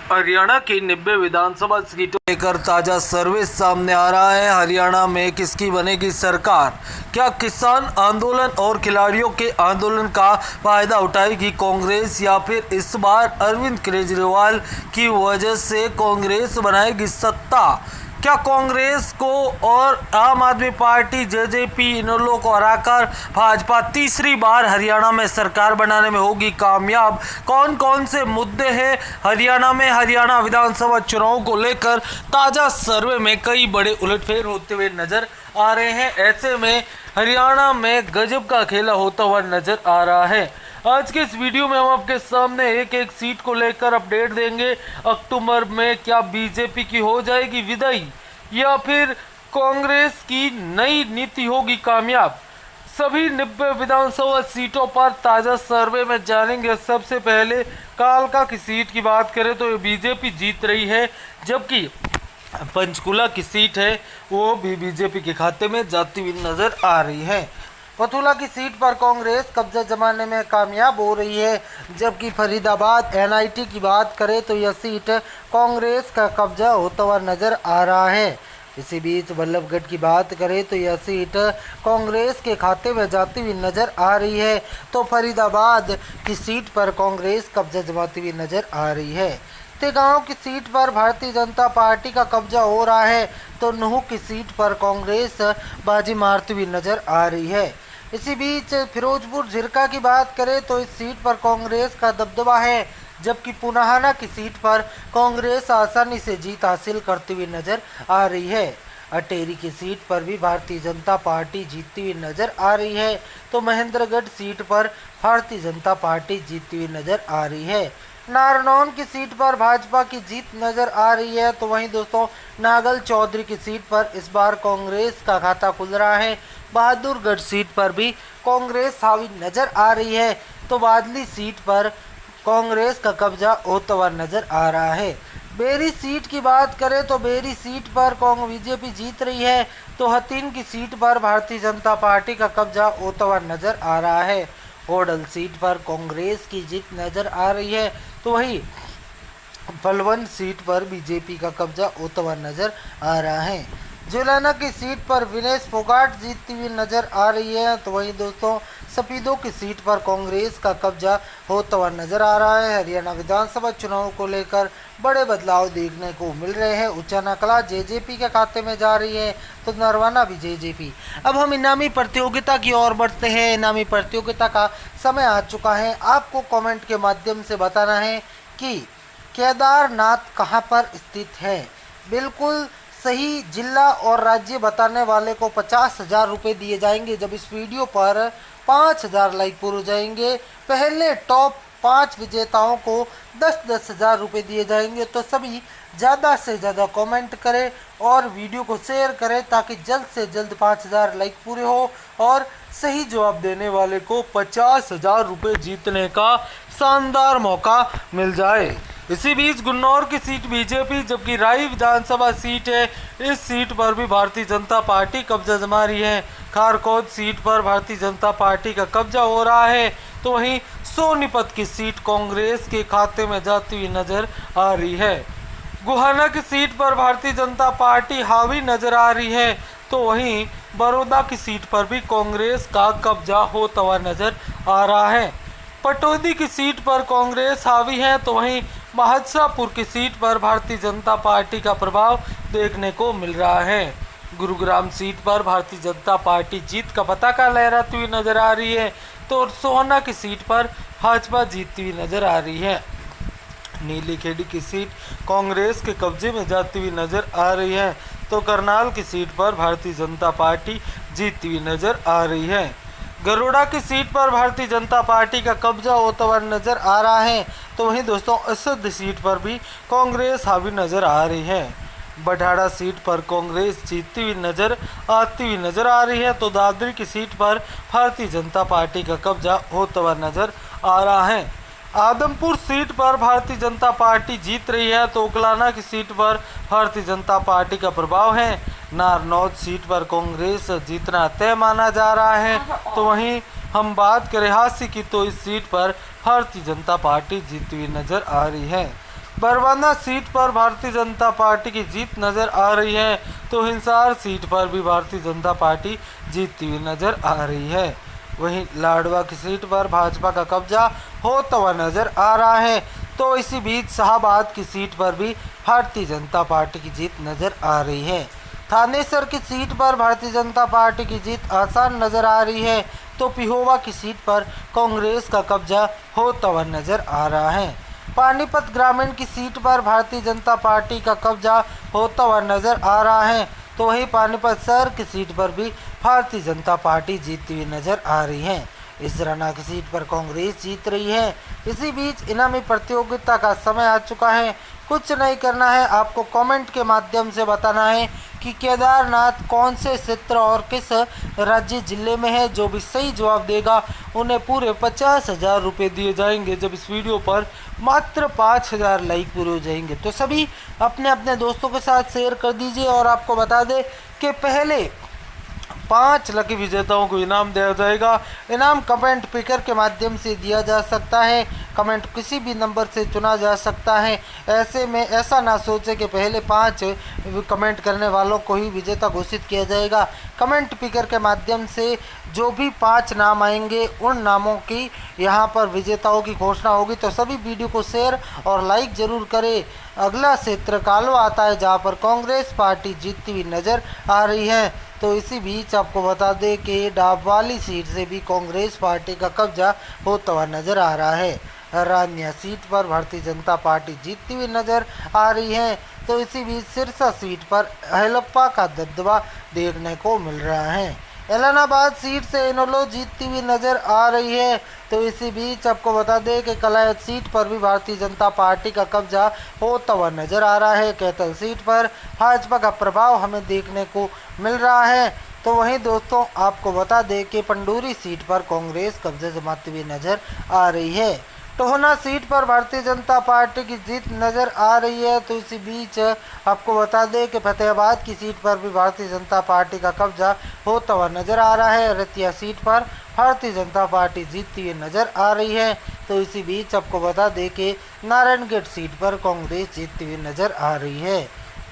हरियाणा की 90 विधानसभा सीटों लेकर ताजा सर्वे सामने आ रहा है। हरियाणा में किसकी बनेगी सरकार? क्या किसान आंदोलन और खिलाड़ियों के आंदोलन का फायदा उठाएगी कांग्रेस, या फिर इस बार अरविंद केजरीवाल की वजह से कांग्रेस बनाएगी सत्ता? क्या कांग्रेस को और आम आदमी पार्टी जेजेपी इन लोगों को हराकर भाजपा तीसरी बार हरियाणा में सरकार बनाने में होगी कामयाब? कौन कौन से मुद्दे हैं हरियाणा में? हरियाणा विधानसभा चुनाव को लेकर ताजा सर्वे में कई बड़े उलटफेर होते हुए नजर आ रहे हैं। ऐसे में हरियाणा में गजब का खेला होता हुआ नजर आ रहा है। आज के इस वीडियो में हम आपके सामने एक एक सीट को लेकर अपडेट देंगे। अक्टूबर में क्या बीजेपी की हो जाएगी विदाई, या फिर कांग्रेस की नई नीति होगी कामयाब? सभी 90 विधानसभा सीटों पर ताजा सर्वे में जानेंगे। सबसे पहले कालका की सीट की बात करें तो बीजेपी जीत रही है, जबकि पंचकुला की सीट है वो भी बीजेपी के खाते में जाती हुई नजर आ रही है। पथुला की सीट पर कांग्रेस कब्जा जमाने में कामयाब हो रही है, जबकि फरीदाबाद एनआईटी की बात करें तो यह सीट कांग्रेस का कब्जा होता हुआ नजर आ रहा है। इसी बीच बल्लभगढ़ की बात करें तो यह सीट कांग्रेस के खाते में जाती हुई नजर आ रही है, तो फरीदाबाद की सीट पर कांग्रेस कब्जा जमाती हुई नजर आ रही है। तेगांव की सीट पर भारतीय जनता पार्टी का कब्जा हो रहा है, तो नूह की सीट पर कांग्रेस बाजी मारती हुई नजर आ रही है। इसी बीच फिरोजपुर झिरका की बात करें तो इस सीट पर कांग्रेस का दबदबा है, जबकि पुनाहाना की सीट पर कांग्रेस आसानी से जीत हासिल करती हुई नजर आ रही है। अटेरी की सीट पर भी भारतीय जनता पार्टी जीतती हुई नजर आ रही है, तो महेंद्रगढ़ सीट पर भारतीय जनता पार्टी जीतती हुई नजर आ रही है। नारनौल की सीट पर भाजपा की जीत नजर आ रही है, तो वहीं दोस्तों नागल चौधरी की सीट पर इस बार कांग्रेस का खाता खुल रहा है। बहादुरगढ़ सीट पर भी कांग्रेस हावी नजर आ रही है, तो बादली सीट पर कांग्रेस का कब्जा होता हुआ नजर आ रहा है। बेरी सीट की बात करें तो बेरी सीट पर बीजेपी जीत रही है, तो हथीन की सीट पर भारतीय जनता पार्टी का कब्जा होता हुआ नजर आ रहा है। होडल सीट पर कांग्रेस की जीत नजर आ रही है, तो वही बलवन सीट पर बीजेपी का कब्जा होता हुआ नजर आ रहा है। जुलाना की सीट पर विनेश फोगाट जीतती हुई नजर आ रही है, तो वहीं दोस्तों सफीदों की सीट पर कांग्रेस का कब्जा होता हुआ नजर आ रहा है। हरियाणा विधानसभा चुनाव को लेकर बड़े बदलाव देखने को मिल रहे हैं। उचाना कला जेजेपी के खाते में जा रही है, तो नरवाना भी जेजेपी। अब हम इनामी प्रतियोगिता की ओर बढ़ते हैं। इनामी प्रतियोगिता का समय आ चुका है। आपको कमेंट के माध्यम से बताना है कि केदारनाथ कहाँ पर स्थित है। बिल्कुल सही जिला और राज्य बताने वाले को 50,000 रुपये दिए जाएंगे। जब इस वीडियो पर 5,000 लाइक पूरे हो जाएंगे, पहले टॉप 5 विजेताओं को 10,000 रुपये दिए जाएंगे। तो सभी ज़्यादा से ज़्यादा कमेंट करें और वीडियो को शेयर करें, ताकि जल्द से जल्द 5,000 लाइक पूरे हो और सही जवाब देने वाले को 50,000 रुपये जीतने का शानदार मौका मिल जाए। इसी बीच गुन्नौर की सीट बीजेपी, जबकि राई विधानसभा सीट है, इस सीट पर भी भारतीय जनता पार्टी कब्जा जमा रही है। खारकोट सीट पर भारतीय जनता पार्टी का कब्जा हो रहा है, तो वहीं सोनीपत की सीट कांग्रेस के खाते में जाती हुई नजर आ रही है। गुहाना की सीट पर भारतीय जनता पार्टी हावी नजर आ रही है, तो वहीं बड़ौदा की सीट पर भी कांग्रेस का कब्जा होता हुआ नजर आ रहा है। पटौदी की सीट पर कांग्रेस हावी है, तो वहीं महादशापुर की सीट पर भारतीय जनता पार्टी का प्रभाव देखने को मिल रहा है। गुरुग्राम सीट पर भारतीय जनता पार्टी जीत का पताका लहराती हुई नजर आ रही है, तो सोहना की सीट पर भाजपा जीतती हुई नजर आ रही है। नीलीखेड़ी की सीट कांग्रेस के कब्जे में जाती हुई नजर आ रही है, तो करनाल की सीट पर भारतीय जनता पार्टी जीतती हुई नजर आ रही है। गरुड़ा की सीट पर भारतीय जनता पार्टी का कब्जा होता हुआ नजर आ रहा है, तो वहीं दोस्तों असद सीट पर भी कांग्रेस हावी नजर आ रही है। बठाड़ा सीट पर कांग्रेस जीतती हुई नजर आ रही है, तो दादरी की सीट पर भारतीय जनता पार्टी का कब्जा होता हुआ नजर आ रहा है। आदमपुर सीट पर भारतीय जनता पार्टी जीत रही है, तो उकलाना की सीट पर भारतीय जनता पार्टी का प्रभाव है। नारनौल सीट पर कांग्रेस जीतना तय माना जा रहा है, तो वहीं हम बात करें हांसी की, तो इस सीट पर भारतीय जनता पार्टी जीतती हुई नजर आ रही है। बरवाना सीट पर भारतीय जनता पार्टी की जीत नजर आ रही है, तो हिसार सीट पर भी भारतीय जनता पार्टी जीतती हुई नजर आ रही है। वहीं लाडवा की सीट पर भाजपा का कब्जा होता हुआ नजर आ रहा है, तो इसी बीच शाहबाद की सीट पर भी भारतीय जनता पार्टी की जीत नजर आ रही है। थानेसर की सीट पर भारतीय जनता पार्टी की जीत आसान नजर आ रही है, तो पिहोवा की सीट पर कांग्रेस का कब्जा होता हुआ नजर आ रहा है। पानीपत ग्रामीण की सीट पर भारतीय जनता पार्टी का कब्जा होता हुआ नजर आ रहा है, तो वहीं पानीपत शहर की सीट पर भी भारतीय जनता पार्टी जीतती हुई नजर आ रही है। इस रना की सीट पर कांग्रेस जीत रही है। इसी बीच इनामी प्रतियोगिता का समय आ चुका है। कुछ नहीं करना है, आपको कमेंट के माध्यम से बताना है कि केदारनाथ कौन से क्षेत्र और किस राज्य जिले में है। जो भी सही जवाब देगा उन्हें पूरे 50,000 रुपये दिए जाएंगे, जब इस वीडियो पर मात्र 5,000 लाइक पूरे हो जाएंगे। तो सभी अपने अपने दोस्तों के साथ शेयर कर दीजिए। और आपको बता दें कि पहले 5 लकी विजेताओं को इनाम दिया जाएगा। इनाम कमेंट पिकर के माध्यम से दिया जा सकता है। कमेंट किसी भी नंबर से चुना जा सकता है। ऐसे में ऐसा ना सोचे कि पहले 5 कमेंट करने वालों को ही विजेता घोषित किया जाएगा। कमेंट पिकर के माध्यम से जो भी 5 नाम आएंगे उन नामों की यहाँ पर विजेताओं की घोषणा होगी। तो सभी वीडियो को शेयर और लाइक जरूर करें। अगला क्षेत्र कालवा आता है, जहाँ पर कांग्रेस पार्टी जीतती हुई नज़र आ रही है। तो इसी बीच आपको बता दें कि डाबवाली सीट से भी कांग्रेस पार्टी का कब्जा होता हुआ नजर आ रहा है। रानिया सीट पर भारतीय जनता पार्टी जीतती हुई नजर आ रही है, तो इसी बीच सिरसा सीट पर अहलप्पा का दबदबा देखने को मिल रहा है। एलनाबाद सीट से इनेलो जीतती हुई नजर आ रही है, तो इसी बीच आपको बता दें कि कलायत सीट पर भी भारतीय जनता पार्टी का कब्जा होता हुआ नजर आ रहा है। कैथल सीट पर भाजपा का प्रभाव हमें देखने को मिल रहा है। तो वहीं दोस्तों आपको बता दें कि पंडूरी सीट पर कांग्रेस कब्जा जमाती हुई नजर आ रही है। टोहना सीट पर भारतीय जनता पार्टी की जीत नज़र आ रही है, तो इसी बीच आपको बता दें कि फतेहाबाद की सीट पर भी भारतीय जनता पार्टी का कब्जा होता हुआ नज़र आ रहा है। रतिया सीट पर भारतीय जनता पार्टी जीतती हुई नज़र आ रही है, तो इसी बीच आपको बता दें कि नारायणगढ़ सीट पर कांग्रेस जीतती हुई नज़र आ रही है।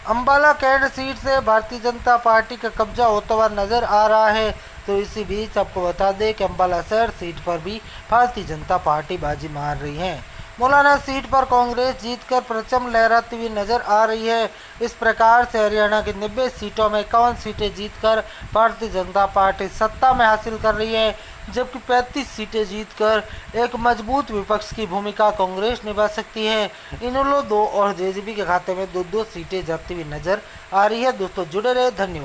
अंबाला कैंट सीट से भारतीय जनता पार्टी का कब्जा होता हुआ नजर आ रहा है, तो इसी बीच आपको बता दें कि अंबाला शहर सीट पर भी भारतीय जनता पार्टी बाजी मार रही है। मौलाना सीट पर कांग्रेस जीतकर परचम लहराती हुई नजर आ रही है। इस प्रकार से हरियाणा की 90 सीटों में 51 सीटें जीतकर भारतीय जनता पार्टी सत्ता में हासिल कर रही है, जबकि 35 सीटें जीतकर एक मजबूत विपक्ष की भूमिका कांग्रेस निभा सकती है। इनेलो 2 और जेजेपी के खाते में 2-2 सीटें जाती हुई नजर आ रही है। दोस्तों जुड़े रहे, धन्यवाद।